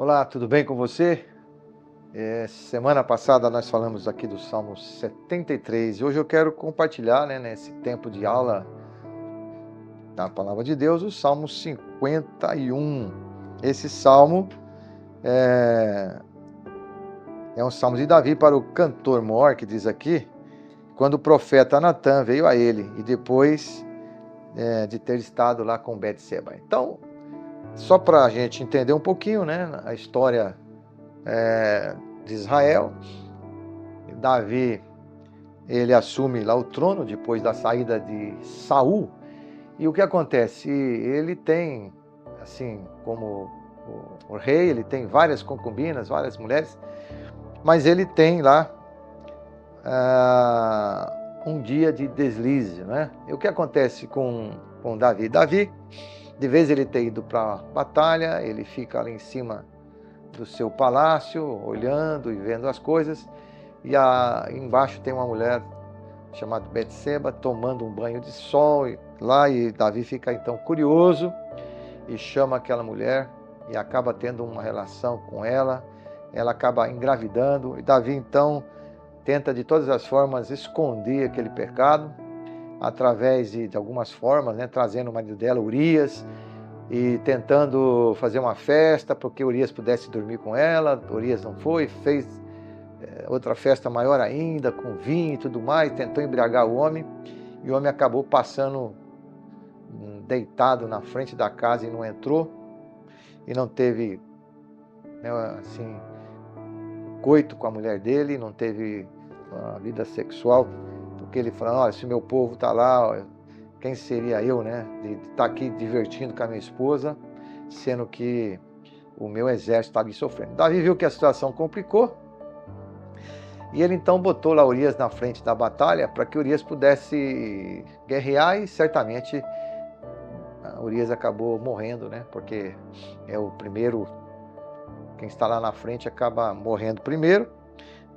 Olá, tudo bem com você? Semana passada nós falamos aqui do Salmo 73 e hoje eu quero compartilhar, nesse tempo de aula da Palavra de Deus, o Salmo 51. Esse salmo é um salmo de Davi para o cantor mor, que diz aqui, quando o profeta Natã veio a ele e depois de ter estado lá com Betseba. Então, só para a gente entender um pouquinho, a história de Israel, Davi, ele assume lá o trono depois da saída de Saul, e o que acontece? Ele tem, assim como o rei, ele tem várias concubinas, várias mulheres, mas ele tem lá um dia de deslize, E o que acontece com Davi? Davi, de vez ele ter ido para a batalha, ele fica ali em cima do seu palácio, olhando e vendo as coisas, e embaixo tem uma mulher chamada Betseba tomando um banho de sol lá, e Davi fica então curioso e chama aquela mulher e acaba tendo uma relação com ela acaba engravidando, e Davi então tenta de todas as formas esconder aquele pecado, através de algumas formas, trazendo o marido dela, Urias, e tentando fazer uma festa, porque Urias pudesse dormir com ela. Urias não foi, fez outra festa maior ainda, com vinho e tudo mais, tentou embriagar o homem, e o homem acabou passando deitado na frente da casa e não entrou, e não teve, coito com a mulher dele, não teve uma vida sexual, porque ele falou: olha, se meu povo está lá, quem seria eu, de estar aqui divertindo com a minha esposa, sendo que o meu exército está ali sofrendo. Davi viu que a situação complicou, e ele então botou lá Urias na frente da batalha, para que Urias pudesse guerrear, e certamente Urias acabou morrendo, porque é o primeiro, quem está lá na frente acaba morrendo primeiro.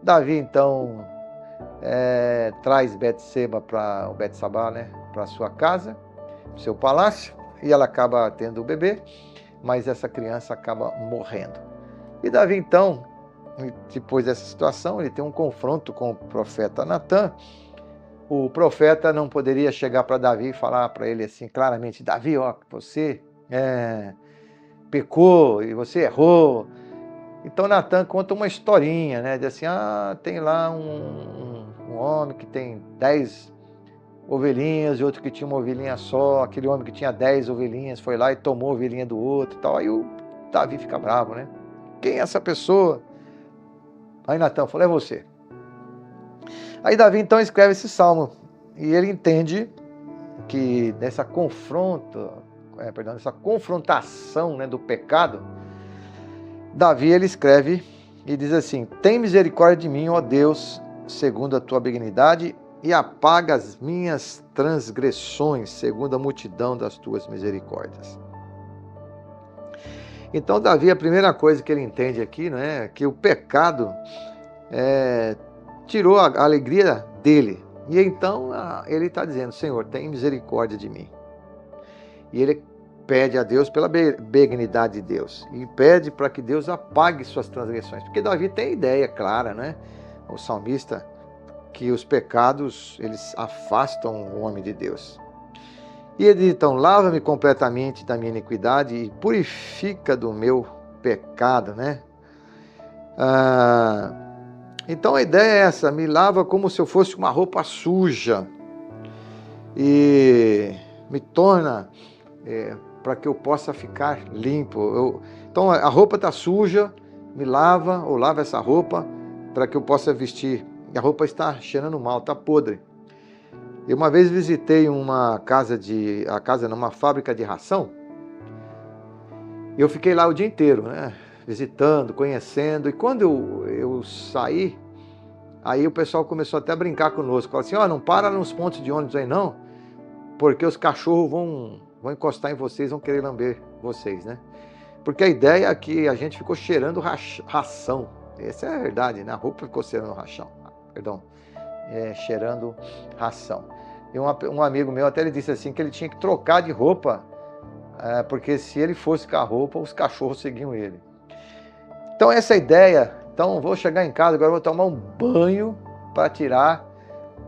Davi então traz Betseba para para sua casa, seu palácio, e ela acaba tendo o bebê, mas essa criança acaba morrendo. E Davi então, depois dessa situação, ele tem um confronto com o profeta Natã. O profeta não poderia chegar para Davi e falar para ele assim claramente: Davi, você pecou e você errou. Então Natã conta uma historinha, diz assim: tem lá um homem que tem 10 ovelhinhas e outro que tinha uma ovelhinha só. Aquele homem que tinha 10 ovelhinhas foi lá e tomou a ovelhinha do outro e tal. Aí o Davi fica bravo, Quem é essa pessoa? Aí Natã falou: é você. Aí Davi então escreve esse salmo, e ele entende que nessa confrontação do pecado, Davi ele escreve e diz assim: tem misericórdia de mim, ó Deus, segundo a tua benignidade, e apaga as minhas transgressões, segundo a multidão das tuas misericórdias. Então Davi, a primeira coisa que ele entende aqui, é que o pecado tirou a alegria dele. E então ele está dizendo: Senhor, tem misericórdia de mim. E ele pede a Deus pela benignidade de Deus, e pede para que Deus apague suas transgressões, porque Davi tem ideia clara, o salmista, que os pecados, eles afastam o homem de Deus. E ele diz então: lava-me completamente da minha iniquidade e purifica do meu pecado, Então a ideia é essa: me lava como se eu fosse uma roupa suja e me torna para que eu possa ficar limpo. Então a roupa está suja, me lava, ou lava essa roupa para que eu possa vestir. A roupa está cheirando mal, está podre. Eu uma vez visitei uma fábrica de ração. Eu fiquei lá o dia inteiro, visitando, conhecendo, e quando eu saí, aí o pessoal começou até a brincar conosco, falou assim: não para nos pontos de ônibus aí não, porque os cachorros vão encostar em vocês, vão querer lamber vocês, Porque a ideia é que a gente ficou cheirando ração. Essa é a verdade, A roupa ficou cheirando cheirando ração. E um amigo meu até ele disse assim, que ele tinha que trocar de roupa, porque se ele fosse com a roupa, os cachorros seguiam ele. Então essa ideia, então vou chegar em casa, agora vou tomar um banho para tirar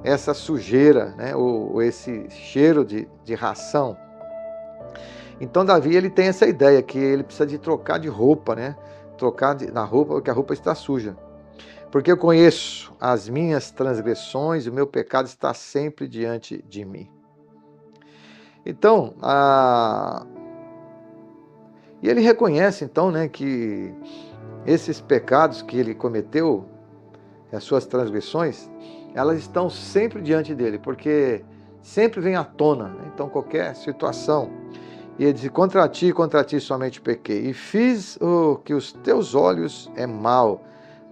essa sujeira, né? ou esse cheiro de ração. Então Davi, ele tem essa ideia que ele precisa de trocar de roupa, né? Trocar na roupa, porque a roupa está suja. Porque eu conheço as minhas transgressões e o meu pecado está sempre diante de mim. Então, e ele reconhece então, né, que esses pecados que ele cometeu, as suas transgressões, elas estão sempre diante dele, porque sempre vem à tona, né? Então qualquer situação. E ele diz, contra ti somente pequei, e fiz o que os teus olhos é mal,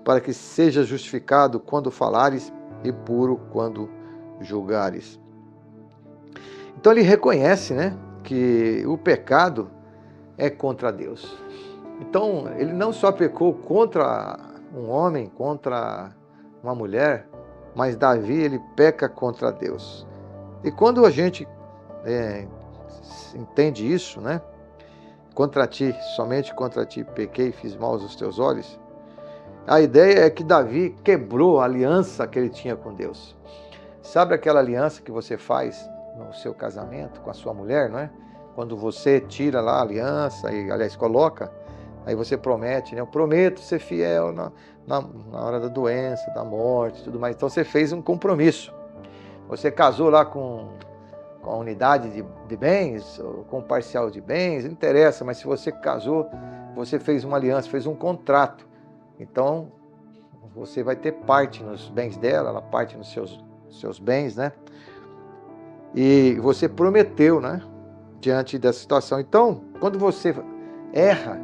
para que seja justificado quando falares e puro quando julgares. Então ele reconhece, né, que o pecado é contra Deus. Então ele não só pecou contra um homem, contra uma mulher, mas Davi, ele peca contra Deus. E quando a gente entende isso, né? Somente contra ti pequei e fiz mal aos teus olhos. A ideia é que Davi quebrou a aliança que ele tinha com Deus. Sabe aquela aliança que você faz no seu casamento com a sua mulher, não é? Quando você tira lá a aliança e, aliás, coloca, aí você promete, né? Eu prometo ser fiel na hora da doença, da morte, tudo mais. Então você fez um compromisso. Você casou lá com a unidade de bens, ou com parcial de bens, não interessa, mas se você casou, você fez uma aliança, fez um contrato. Então, você vai ter parte nos bens dela, ela parte nos seus bens, né? E você prometeu, né? Diante dessa situação. Então, quando você erra,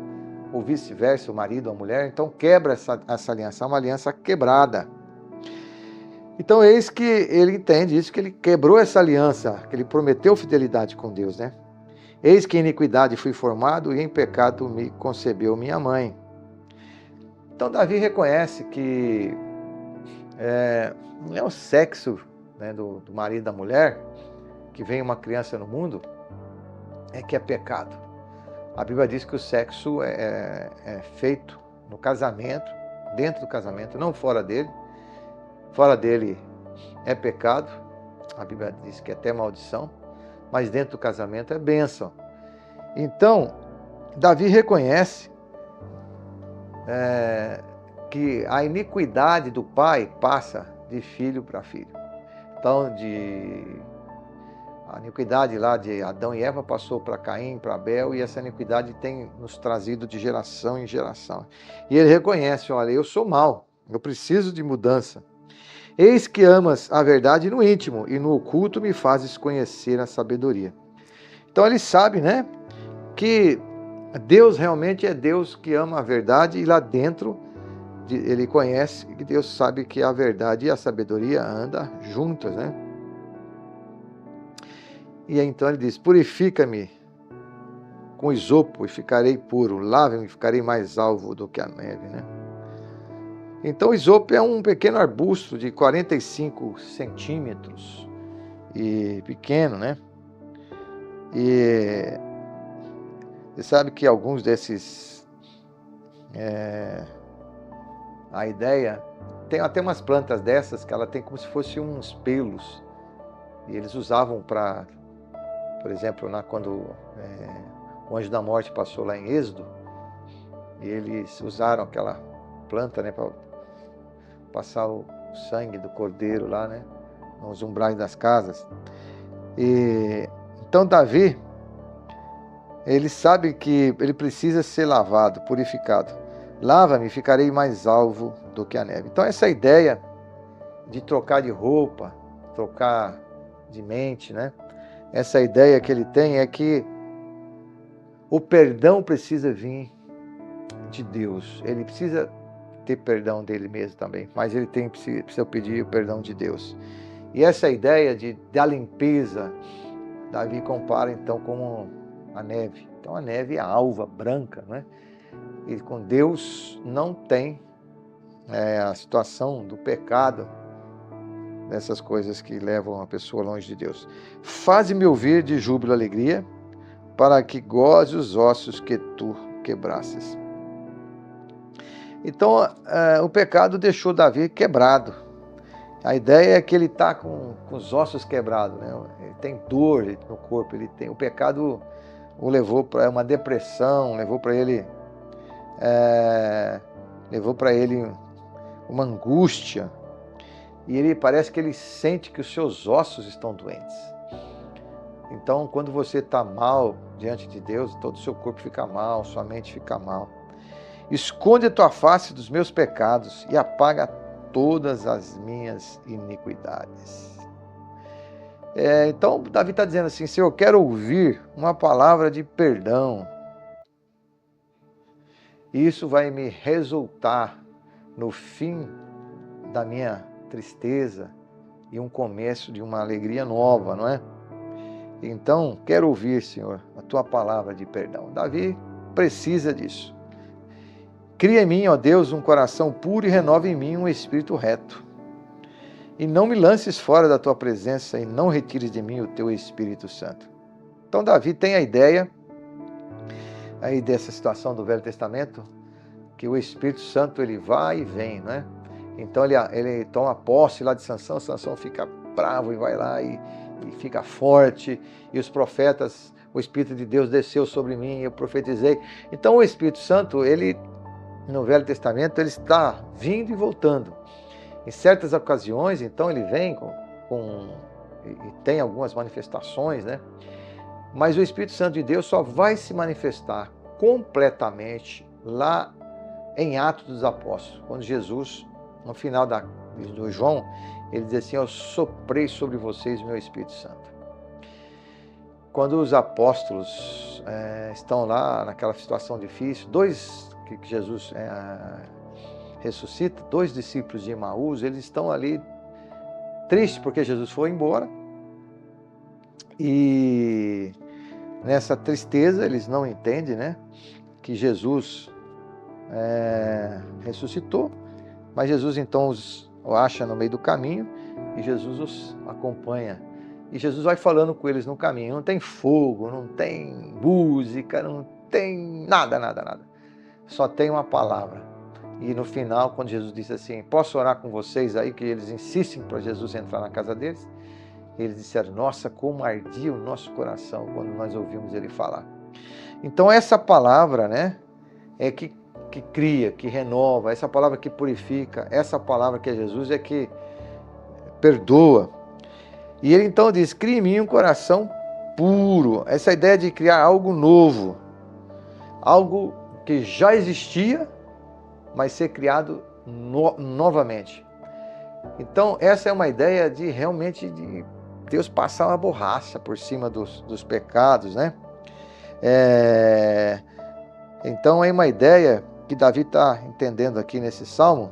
ou vice-versa, o marido ou a mulher, então quebra essa aliança, é uma aliança quebrada. Então, eis que ele entende isso, que ele quebrou essa aliança, que ele prometeu fidelidade com Deus, né? Eis que em iniquidade fui formado e em pecado me concebeu minha mãe. Então, Davi reconhece que não é o sexo, né, do marido e da mulher, que vem uma criança no mundo, que é pecado. A Bíblia diz que o sexo é feito no casamento, dentro do casamento, não fora dele. Fora dele é pecado, a Bíblia diz que é até maldição, mas dentro do casamento é bênção. Então, Davi reconhece que a iniquidade do pai passa de filho para filho. Então, a iniquidade lá de Adão e Eva passou para Caim, para Abel, e essa iniquidade tem nos trazido de geração em geração. E ele reconhece, olha, eu sou mau, eu preciso de mudança. Eis que amas a verdade no íntimo, e no oculto me fazes conhecer a sabedoria. Então ele sabe, né, que Deus realmente é Deus que ama a verdade, e lá dentro ele conhece que Deus sabe que a verdade e a sabedoria andam juntas, né? E então ele diz, purifica-me com isopo e ficarei puro, lava-me e ficarei mais alvo do que a neve, né? Então o isopo é um pequeno arbusto de 45 centímetros e pequeno, né? E você sabe que alguns desses, a ideia, tem até umas plantas dessas que ela tem como se fosse uns pelos, e eles usavam para, por exemplo, quando o anjo da morte passou lá em Êxodo, e eles usaram aquela planta, né, para passar o sangue do cordeiro lá, né, nos umbrais das casas. E então Davi, ele sabe que ele precisa ser lavado, purificado. Lava-me, ficarei mais alvo do que a neve. Então essa ideia de trocar de roupa, trocar de mente, né? Essa ideia que ele tem é que o perdão precisa vir de Deus. Ele precisa ter perdão dele mesmo também, mas ele precisa pedir o perdão de Deus. E essa ideia da limpeza, Davi compara então com a neve. Então a neve é alva, branca, né? E com Deus não tem a situação do pecado, dessas coisas que levam a pessoa longe de Deus. Faze-me ouvir de júbilo e alegria, para que goze os ossos que tu quebrasses. Então, o pecado deixou Davi quebrado. A ideia é que ele está com os ossos quebrados, né? Ele tem dor no corpo, o pecado o levou para uma depressão, levou para ele uma angústia, e ele parece que ele sente que os seus ossos estão doentes. Então, quando você está mal diante de Deus, todo o seu corpo fica mal, sua mente fica mal. Esconde a tua face dos meus pecados e apaga todas as minhas iniquidades. Então, Davi está dizendo assim: Senhor, eu quero ouvir uma palavra de perdão. Isso vai me resultar no fim da minha tristeza e um começo de uma alegria nova, não é? Então, quero ouvir, Senhor, a tua palavra de perdão. Davi precisa disso. Cria em mim, ó Deus, um coração puro e renova em mim um espírito reto. E não me lances fora da tua presença e não retires de mim o teu Espírito Santo. Então, Davi tem a ideia aí dessa situação do Velho Testamento, que o Espírito Santo ele vai e vem, né? Então ele toma posse lá de Sansão, Sansão fica bravo e vai lá e fica forte, e os profetas, o Espírito de Deus desceu sobre mim, eu profetizei. Então o Espírito Santo, ele no Velho Testamento, ele está vindo e voltando. Em certas ocasiões, então, ele vem e tem algumas manifestações, né? Mas o Espírito Santo de Deus só vai se manifestar completamente lá em Atos dos Apóstolos, quando Jesus, no final do João, ele diz assim: eu soprei sobre vocês o meu Espírito Santo. Quando os apóstolos estão lá naquela situação difícil, que Jesus ressuscita, 2 discípulos de Emaús, eles estão ali tristes porque Jesus foi embora, e nessa tristeza eles não entendem, né, que Jesus ressuscitou, mas Jesus então os acha no meio do caminho e Jesus os acompanha. E Jesus vai falando com eles no caminho. Não tem fogo, não tem música, não tem nada. Só tem uma palavra. E no final, quando Jesus disse assim: posso orar com vocês aí? Que eles insistem para Jesus entrar na casa deles. Eles disseram: nossa, como ardia o nosso coração quando nós ouvimos ele falar. Então essa palavra, né, é que cria, que renova, essa palavra que purifica, essa palavra que é Jesus é que perdoa. E ele então diz: cria em mim um coração puro. Essa ideia de criar algo novo, algo que já existia, mas ser criado novamente. Então essa é uma ideia de realmente de Deus passar uma borracha por cima dos pecados, né? Então é uma ideia que Davi está entendendo aqui nesse salmo.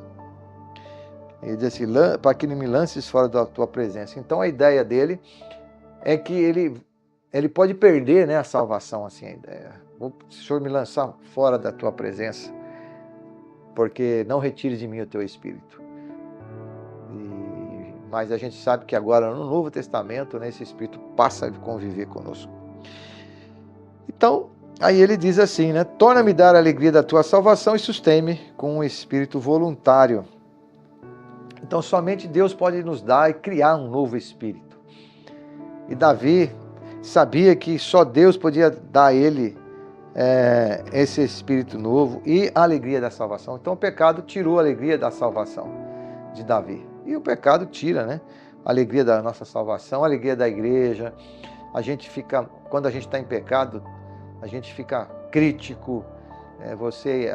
Ele diz assim: para que não me lances fora da tua presença. Então a ideia dele é que ele pode perder, né, a salvação, assim, a ideia. Se o Senhor me lançar fora da tua presença, porque não retires de mim o teu Espírito. Mas a gente sabe que agora no Novo Testamento, né, esse Espírito passa a conviver conosco. Então, aí ele diz assim, né: torna-me dar a alegria da tua salvação e sustém-me com um espírito voluntário. Então somente Deus pode nos dar e criar um novo espírito. E Davi sabia que só Deus podia dar a ele esse espírito novo e a alegria da salvação. Então o pecado tirou a alegria da salvação de Davi. E o pecado tira, né, a alegria da nossa salvação, a alegria da igreja. Quando a gente está em pecado, a gente fica crítico, você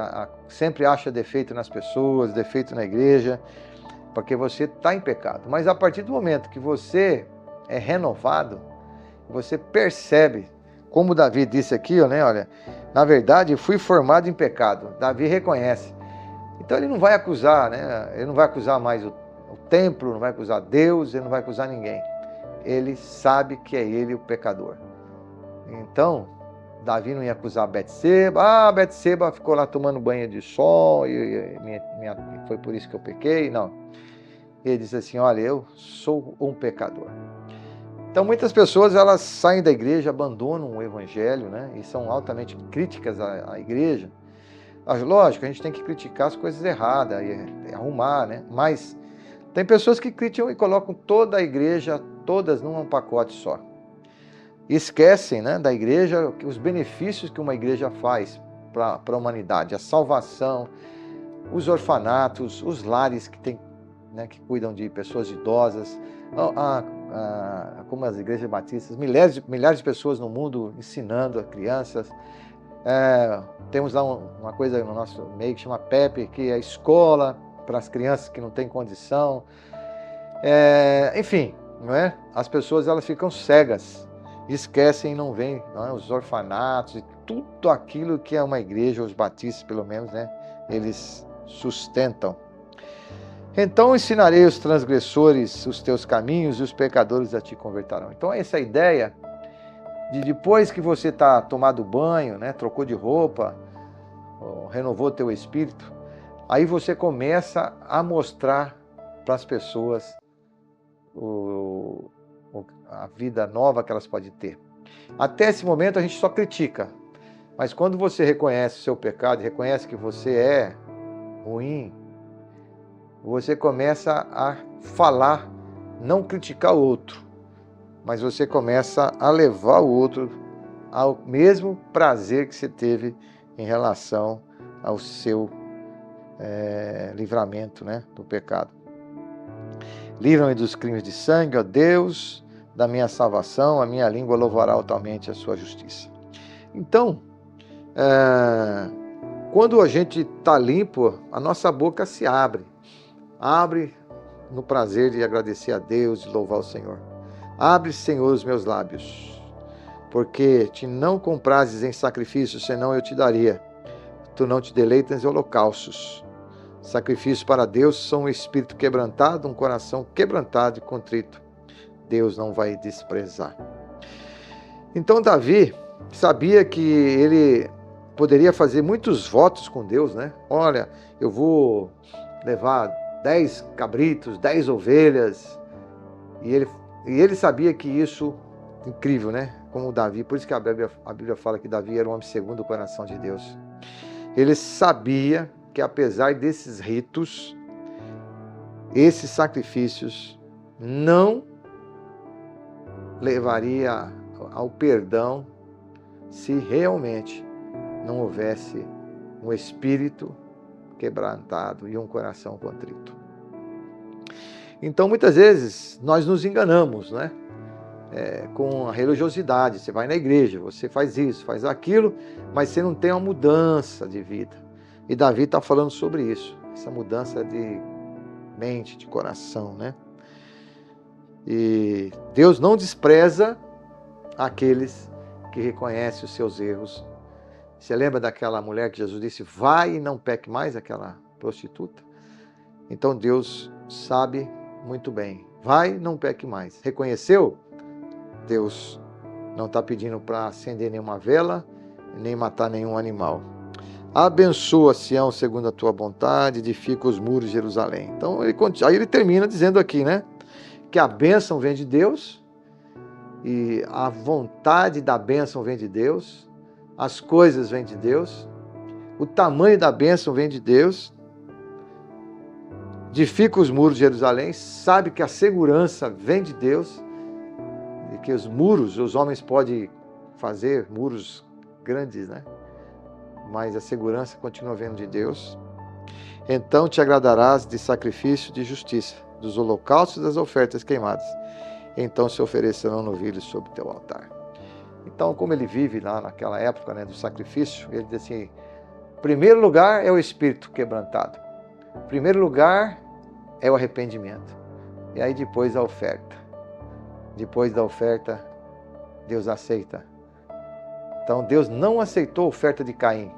sempre acha defeito nas pessoas, defeito na igreja, porque você está em pecado. Mas a partir do momento que você é renovado, você percebe, como Davi disse aqui, né, olha, na verdade eu fui formado em pecado. Davi reconhece. Então ele não vai acusar, né? Ele não vai acusar mais o templo, não vai acusar Deus, ele não vai acusar ninguém. Ele sabe que é ele o pecador. Então, Davi não ia acusar Betseba. Betseba ficou lá tomando banho de sol e foi por isso que eu pequei. Não. Ele diz assim: olha, eu sou um pecador. Então muitas pessoas elas saem da igreja, abandonam o evangelho, né, e são altamente críticas à igreja, Lógico, a gente tem que criticar as coisas erradas e arrumar, né? Mas tem pessoas que criticam e colocam toda a igreja, todas num pacote só. E esquecem, né, da igreja, os benefícios que uma igreja faz para a humanidade, a salvação, os orfanatos, os lares que tem, né, que cuidam de pessoas idosas, como as igrejas batistas, milhares de pessoas no mundo ensinando a crianças. Temos lá uma coisa no nosso meio que chama PEP, que é a escola para as crianças que não têm condição. Enfim, não é? As pessoas elas ficam cegas, esquecem e não veem, não é? Os orfanatos e tudo aquilo que é uma igreja, os batistas pelo menos, né? Eles sustentam. Então ensinarei os transgressores os teus caminhos e os pecadores a te converterão. Então essa ideia de depois que você está tomado banho, né, trocou de roupa, renovou teu espírito, aí você começa a mostrar para as pessoas a vida nova que elas podem ter. Até esse momento a gente só critica, mas quando você reconhece o seu pecado, reconhece que você é ruim, você começa a falar, não criticar o outro, mas você começa a levar o outro ao mesmo prazer que você teve em relação ao seu livramento, né, do pecado. Livra-me dos crimes de sangue, ó Deus, da minha salvação, a minha língua louvará altamente a sua justiça. Então, quando a gente está limpo, a nossa boca se abre no prazer de agradecer a Deus e louvar o Senhor. Abre, Senhor, os meus lábios, porque te não comprases em sacrifício, senão eu te daria. Tu não te deleitas em holocaustos. Sacrifícios para Deus são um espírito quebrantado, um coração quebrantado e contrito. Deus não vai desprezar. Então Davi sabia que ele poderia fazer muitos votos com Deus, né? Olha, eu vou levar 10 cabritos, 10 ovelhas. E ele sabia que isso, incrível, né? Como Davi, por isso que a Bíblia fala que Davi era um homem segundo o coração de Deus. Ele sabia que apesar desses ritos, esses sacrifícios não levaria ao perdão se realmente não houvesse um espírito quebrantado e um coração contrito. Então, muitas vezes, nós nos enganamos, né? Com a religiosidade. Você vai na igreja, você faz isso, faz aquilo, mas você não tem uma mudança de vida. E Davi está falando sobre isso, essa mudança de mente, de coração, né? E Deus não despreza aqueles que reconhecem os seus erros. Você lembra daquela mulher que Jesus disse, vai e não peque mais, aquela prostituta? Então Deus sabe muito bem, vai e não peque mais. Reconheceu? Deus não está pedindo para acender nenhuma vela, nem matar nenhum animal. Abençoa Sião segundo a tua vontade, edifica os muros de Jerusalém. Então aí ele termina dizendo aqui, né? Que a bênção vem de Deus, e a vontade da bênção vem de Deus, as coisas vêm de Deus, o tamanho da bênção vem de Deus, edifica os muros de Jerusalém, sabe que a segurança vem de Deus, e que os muros, os homens podem fazer muros grandes, né? Mas a segurança continua vindo de Deus. Então te agradarás de sacrifício de justiça, dos holocaustos e das ofertas queimadas. Então se oferecerão novilhos sobre o teu altar. Então, como ele vive lá naquela época, né, do sacrifício, ele diz assim, primeiro lugar é o espírito quebrantado. Primeiro lugar é o arrependimento. E aí depois a oferta. Depois da oferta, Deus aceita. Então Deus não aceitou a oferta de Caim.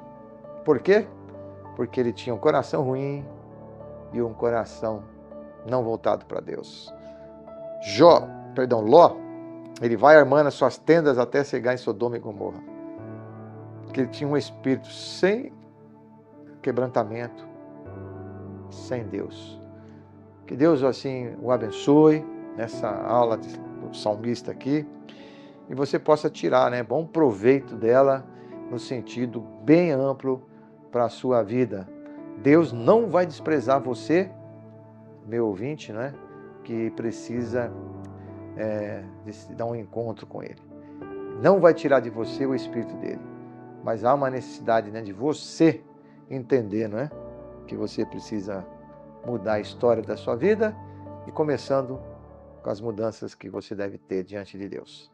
Por quê? Porque ele tinha um coração ruim e um coração não voltado para Deus. Ló, ele vai armando as suas tendas até chegar em Sodoma e Gomorra. Porque ele tinha um espírito sem quebrantamento, sem Deus. Que Deus assim o abençoe nessa aula do salmista aqui, e você possa tirar, né, bom proveito dela no sentido bem amplo para a sua vida. Deus não vai desprezar você, meu ouvinte, né? Que precisa de dar um encontro com Ele. Não vai tirar de você o Espírito dele. Mas há uma necessidade, né, de você entender, não é? Que você precisa mudar a história da sua vida e começando com as mudanças que você deve ter diante de Deus.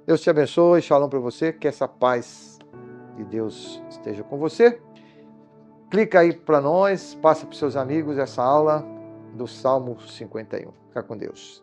Deus te abençoe, shalom para você, que essa paz de Deus esteja com você. Clica aí para nós, passa para os seus amigos essa aula do Salmo 51. Fica com Deus.